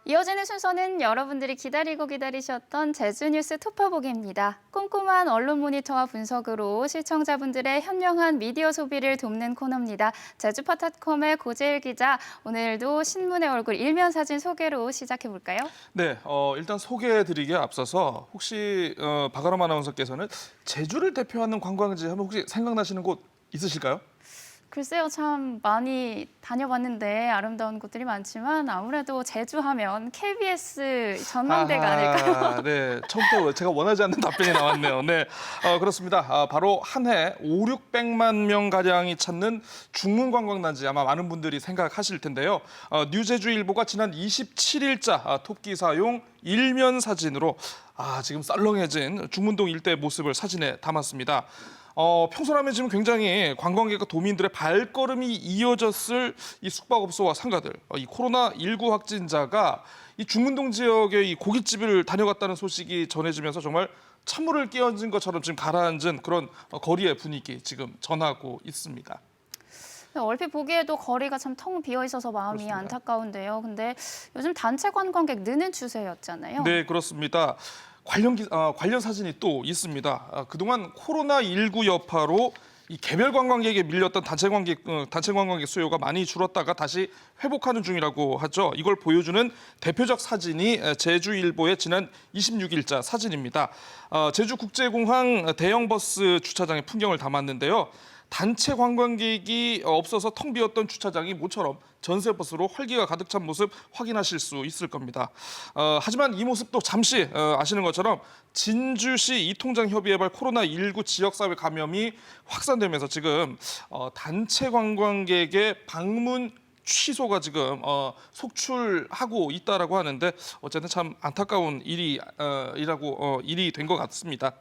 이어지는 순서는 여러분들이 기다리고 기다리셨던 제주뉴스 톱퍼보기입니다. 꼼꼼한 언론 모니터와 분석으로 시청자분들의 현명한 미디어 소비를 돕는 코너입니다. 제주파닷컴의 고재일 기자, 오늘도 신문의 얼굴 일면 사진 소개로 시작해볼까요? 네, 일단 소개해드리기에 앞서서 혹시 박아람 아나운서께서는 제주를 대표하는 관광지 하면 혹시 생각나시는 곳 있으실까요? 글쎄요, 참 많이 다녀봤는데 아름다운 곳들이 많지만 아무래도 제주하면 KBS 전망대가 아닐까요? 네, 처음부터 제가 원하지 않는 답변이 나왔네요. 네, 그렇습니다. 바로 한 해 5, 600만 명 가량이 찾는 중문 관광단지 아마 많은 분들이 생각하실 텐데요. 뉴제주일보가 지난 27일자 톱기사용 일면 사진으로 지금 썰렁해진 중문동 일대 모습을 사진에 담았습니다. 평소라면 지금 굉장히 관광객과 도민들의 발걸음이 이어졌을 이 숙박업소와 상가들, 이 코로나19 확진자가 이 중문동 지역의 이 고깃집을 다녀갔다는 소식이 전해지면서 정말 찬물을 끼얹은 것처럼 지금 가라앉은 그런 거리의 분위기 지금 전하고 있습니다. 얼핏 보기에도 거리가 참 텅 비어 있어서 마음이 그렇습니다. 안타까운데요. 근데 요즘 단체 관광객 느는 추세였잖아요. 네, 그렇습니다. 관련 사진이 또 있습니다. 그동안 코로나19 여파로 이 개별 관광객에 밀렸던 단체 관광객 수요가 많이 줄었다가 다시 회복하는 중이라고 하죠. 이걸 보여주는 대표적 사진이 제주일보의 지난 26일자 사진입니다. 제주국제공항 대형 버스 주차장의 풍경을 담았는데요. 단체 관광객이 없어서 텅 비었던 주차장이 모처럼 전세버스로 활기가 가득 찬 모습 확인하실 수 있을 겁니다. 하지만 이 모습도 잠시 아시는 것처럼 진주시 이통장협의회발 코로나19 지역사회 감염이 확산되면서 지금 단체 관광객의 방문 취소가 지금 속출하고 있다라고 하는데 어쨌든 참 안타까운 일이 된 것 같습니다.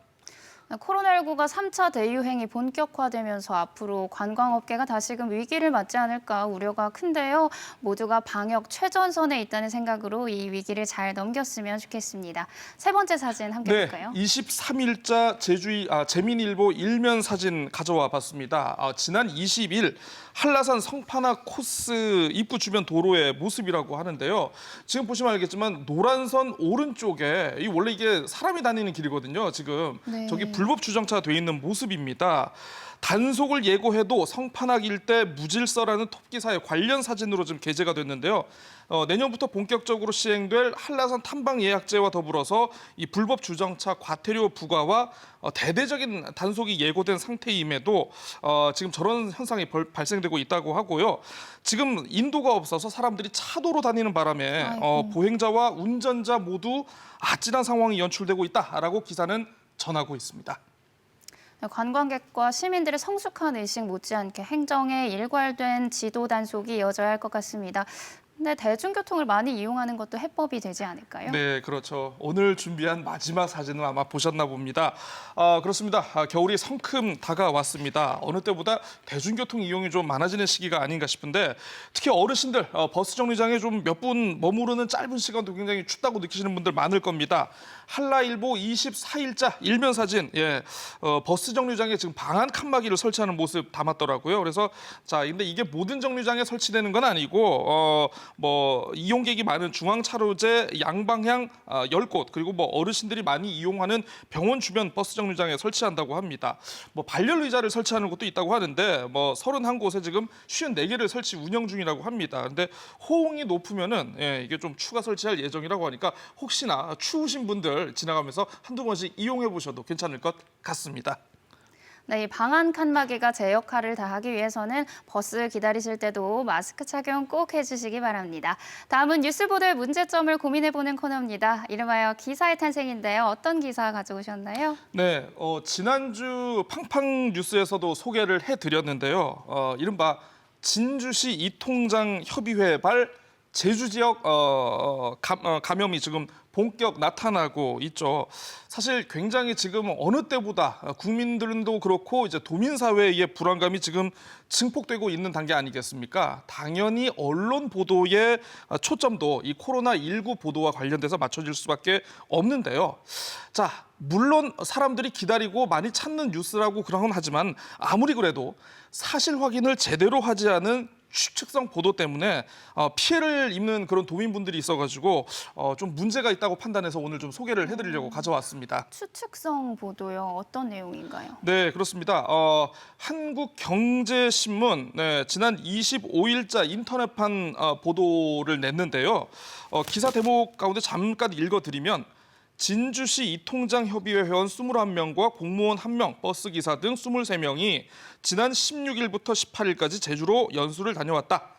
코로나19가 3차 대유행이 본격화되면서 앞으로 관광업계가 다시금 위기를 맞지 않을까 우려가 큰데요. 모두가 방역 최전선에 있다는 생각으로 이 위기를 잘 넘겼으면 좋겠습니다. 세 번째 사진 함께 볼까요? 23일자 재민일보 일면 사진 가져와 봤습니다. 지난 20일 한라산 성판악 코스 입구 주변 도로의 모습이라고 하는데요. 지금 보시면 알겠지만 노란선 오른쪽에 원래 이게 사람이 다니는 길이거든요. 지금 네. 저기 불법 주정차 돼 있는 모습입니다. 단속을 예고해도 성판악 일대 무질서라는 톱기사의 관련 사진으로 지금 게재가 됐는데요. 내년부터 본격적으로 시행될 한라산 탐방 예약제와 더불어서 이 불법 주정차 과태료 부과와 대대적인 단속이 예고된 상태임에도 지금 저런 현상이 발생되고 있다고 하고요. 지금 인도가 없어서 사람들이 차도로 다니는 바람에 보행자와 운전자 모두 아찔한 상황이 연출되고 있다라고 기사는 전하고 있습니다. 관광객과 시민들의 성숙한 의식 못지않게 행정에 일괄된 지도 단속이 이어져야 할 것 같습니다. 근데 대중교통을 많이 이용하는 것도 해법이 되지 않을까요? 네, 그렇죠. 오늘 준비한 마지막 사진은 아마 보셨나 봅니다. 그렇습니다. 겨울이 성큼 다가왔습니다. 어느 때보다 대중교통 이용이 좀 많아지는 시기가 아닌가 싶은데 특히 어르신들 버스 정류장에 좀 몇 분 머무르는 짧은 시간도 굉장히 춥다고 느끼시는 분들 많을 겁니다. 한라일보 24일자 일면 사진, 버스 정류장에 지금 방한 칸막이를 설치하는 모습 담았더라고요. 그래서 근데 이게 모든 정류장에 설치되는 건 아니고 이용객이 많은 중앙차로제 양방향 10곳 그리고 어르신들이 많이 이용하는 병원 주변 버스 정류장에 설치한다고 합니다. 발열 의자를 설치하는 곳도 있다고 하는데 31곳에 지금 54개를 설치 운영 중이라고 합니다. 근데 호응이 높으면은 이게 좀 추가 설치할 예정이라고 하니까 혹시나 추우신 분들 지나가면서 한두 번씩 이용해 보셔도 괜찮을 것 같습니다. 네, 이 방한 칸막이가 제 역할을 다하기 위해서는 버스 기다리실 때도 마스크 착용 꼭 해주시기 바랍니다. 다음은 뉴스 보도의 문제점을 고민해보는 코너입니다. 이름하여 기사의 탄생인데요. 어떤 기사 가져오셨나요? 네, 지난주 팡팡 뉴스에서도 소개를 해드렸는데요. 이른바 진주시 이통장 협의회발 제주 지역 감염이 지금 본격 나타나고 있죠. 사실 굉장히 지금 어느 때보다 국민들도 그렇고 이제 도민 사회의 불안감이 지금 증폭되고 있는 단계 아니겠습니까? 당연히 언론 보도의 초점도 이 코로나19 보도와 관련돼서 맞춰질 수밖에 없는데요. 물론 사람들이 기다리고 많이 찾는 뉴스라고 그러긴 하지만 아무리 그래도 사실 확인을 제대로 하지 않은 추측성 보도 때문에 피해를 입는 그런 도민분들이 있어가지고 좀 문제가 있다고 판단해서 오늘 좀 소개를 해드리려고 가져왔습니다. 추측성 보도요. 어떤 내용인가요? 네, 그렇습니다. 한국경제신문 지난 25일자 인터넷판 보도를 냈는데요. 기사 대목 가운데 잠깐 읽어드리면 진주시 이통장 협의회 회원 21명과 공무원 1명, 버스기사 등 23명이 지난 16일부터 18일까지 제주로 연수를 다녀왔다.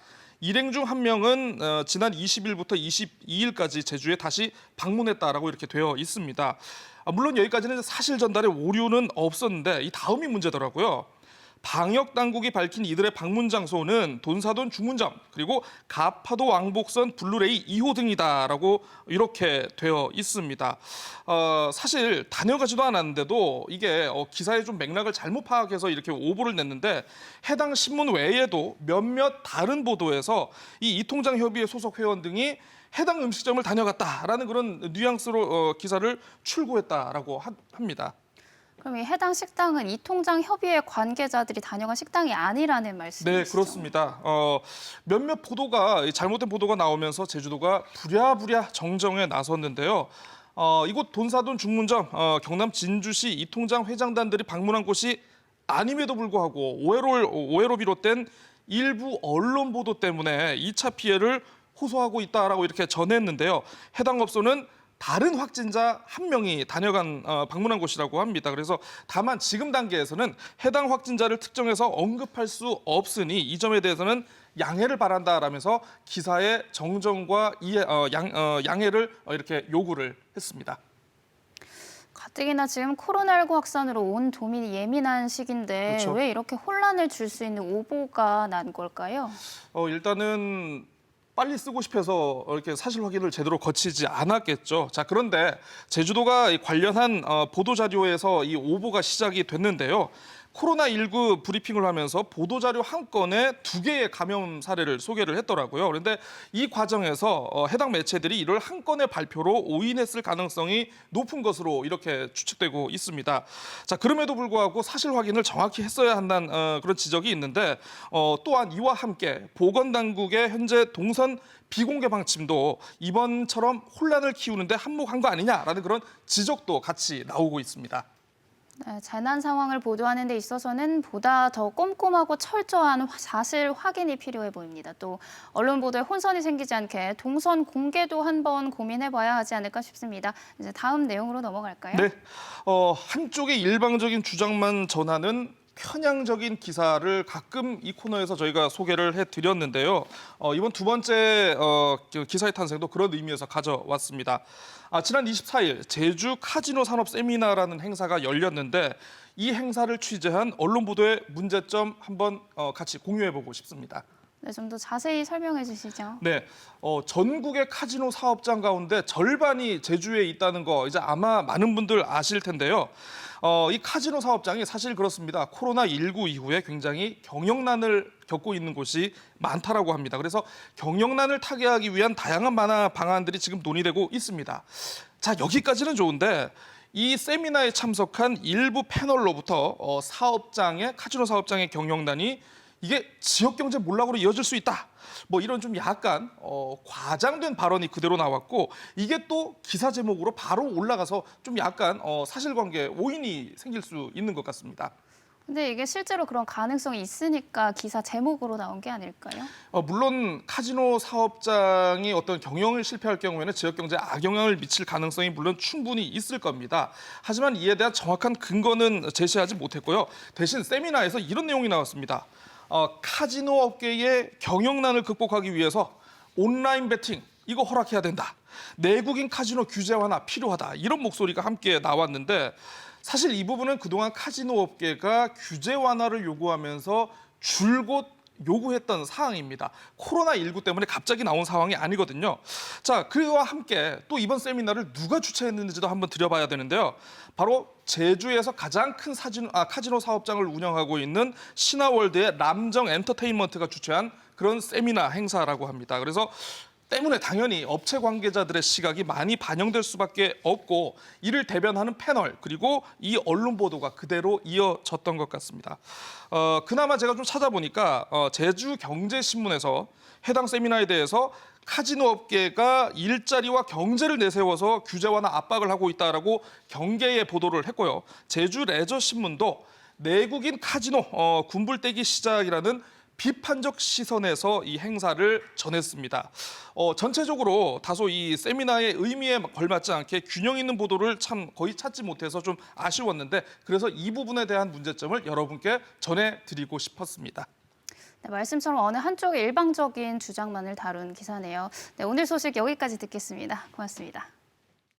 일행 중 1명은 지난 20일부터 22일까지 제주에 다시 방문했다라고 이렇게 되어 있습니다. 물론 여기까지는 사실 전달에 오류는 없었는데 이 다음이 문제더라고요. 방역 당국이 밝힌 이들의 방문 장소는 돈사돈 중문점 그리고 가파도 왕복선 블루레이 2호 등이다라고 이렇게 되어 있습니다. 사실 다녀가지도 않았는데도 이게 기사의 좀 맥락을 잘못 파악해서 이렇게 오보를 냈는데 해당 신문 외에도 몇몇 다른 보도에서 이 이통장 협의회 소속 회원 등이 해당 음식점을 다녀갔다라는 그런 뉘앙스로 기사를 출고했다라고 합니다. 그럼 이 해당 식당은 이통장 협의회 관계자들이 다녀간 식당이 아니라는 말씀이시죠? 네, 그렇습니다. 몇몇 보도가 잘못된 보도가 나오면서 제주도가 부랴부랴 정정에 나섰는데요. 이곳 돈사돈 중문점 경남 진주시 이통장 회장단들이 방문한 곳이 아님에도 불구하고 오해로 비롯된 일부 언론 보도 때문에 2차 피해를 호소하고 있다라고 이렇게 전했는데요. 해당 업소는 다른 확진자 1명이 방문한 곳이라고 합니다. 그래서 다만 지금 단계에서는 해당 확진자를 특정해서 언급할 수 없으니 이 점에 대해서는 양해를 바란다라면서 기사의 정정과 양해를 이렇게 요구를 했습니다. 가뜩이나 지금 코로나19 확산으로 온 도민이 예민한 시기인데 그렇죠. 왜 이렇게 혼란을 줄 수 있는 오보가 난 걸까요? 일단은 빨리 쓰고 싶어서 이렇게 사실 확인을 제대로 거치지 않았겠죠. 자, 그런데 제주도가 관련한 보도 자료에서 이 오보가 시작이 됐는데요. 코로나19 브리핑을 하면서 보도 자료 한 건에 2개의 감염 사례를 소개를 했더라고요. 그런데 이 과정에서 해당 매체들이 이를 한 건의 발표로 오인했을 가능성이 높은 것으로 이렇게 추측되고 있습니다. 자, 그럼에도 불구하고 사실 확인을 정확히 했어야 한다는 그런 지적이 있는데 또한 이와 함께 보건당국의 현재 동선 비공개 방침도 이번처럼 혼란을 키우는데 한몫한 거 아니냐라는 그런 지적도 같이 나오고 있습니다. 네, 재난 상황을 보도하는 데 있어서는 보다 더 꼼꼼하고 철저한 사실 확인이 필요해 보입니다. 또 언론 보도에 혼선이 생기지 않게 동선 공개도 한번 고민해봐야 하지 않을까 싶습니다. 이제 다음 내용으로 넘어갈까요? 네, 한쪽의 일방적인 주장만 전하는 편향적인 기사를 가끔 이 코너에서 저희가 소개를 해드렸는데요. 이번 두 번째 기사의 탄생도 그런 의미에서 가져왔습니다. 지난 24일 제주 카지노 산업 세미나라는 행사가 열렸는데 이 행사를 취재한 언론 보도의 문제점 한번 같이 공유해보고 싶습니다. 네, 좀 더 자세히 설명해 주시죠. 네, 전국의 카지노 사업장 가운데 절반이 제주에 있다는 거 이제 아마 많은 분들 아실 텐데요. 이 카지노 사업장이 사실 그렇습니다. 코로나19 이후에 굉장히 경영난을 겪고 있는 곳이 많다라고 합니다. 그래서 경영난을 타개하기 위한 다양한 방안들이 지금 논의되고 있습니다. 자, 여기까지는 좋은데 이 세미나에 참석한 일부 패널로부터 카지노 사업장의 경영난이 이게 지역 경제 몰락으로 이어질 수 있다. 뭐 이런 좀 약간 과장된 발언이 그대로 나왔고 이게 또 기사 제목으로 바로 올라가서 좀 약간 사실관계 오인이 생길 수 있는 것 같습니다. 근데 이게 실제로 그런 가능성이 있으니까 기사 제목으로 나온 게 아닐까요? 물론 카지노 사업장이 어떤 경영을 실패할 경우에는 지역 경제에 악영향을 미칠 가능성이 물론 충분히 있을 겁니다. 하지만 이에 대한 정확한 근거는 제시하지 못했고요. 대신 세미나에서 이런 내용이 나왔습니다. 카지노 업계의 경영난을 극복하기 위해서 온라인 베팅 이거 허락해야 된다. 내국인 카지노 규제 완화 필요하다. 이런 목소리가 함께 나왔는데 사실 이 부분은 그동안 카지노 업계가 규제 완화를 요구하면서 줄곧 요구했던 사항입니다. 코로나19 때문에 갑자기 나온 상황이 아니거든요. 자, 그와 함께 또 이번 세미나를 누가 주최했는지도 한번 들여봐야 되는데요. 바로 제주에서 가장 큰 카지노 사업장을 운영하고 있는 신화월드의 람정 엔터테인먼트가 주최한 그런 세미나 행사라고 합니다. 그래서 때문에 당연히 업체 관계자들의 시각이 많이 반영될 수밖에 없고 이를 대변하는 패널 그리고 이 언론 보도가 그대로 이어졌던 것 같습니다. 그나마 제가 좀 찾아보니까 제주경제신문에서 해당 세미나에 대해서 카지노 업계가 일자리와 경제를 내세워서 규제 완화 압박을 하고 있다라고 경계의 보도를 했고요. 제주레저신문도 내국인 카지노 군불대기 시작이라는 비판적 시선에서 이 행사를 전했습니다. 전체적으로 다소 이 세미나의 의미에 걸맞지 않게 균형 있는 보도를 참 거의 찾지 못해서 좀 아쉬웠는데 그래서 이 부분에 대한 문제점을 여러분께 전해드리고 싶었습니다. 네, 말씀처럼 어느 한쪽의 일방적인 주장만을 다룬 기사네요. 네, 오늘 소식 여기까지 듣겠습니다. 고맙습니다.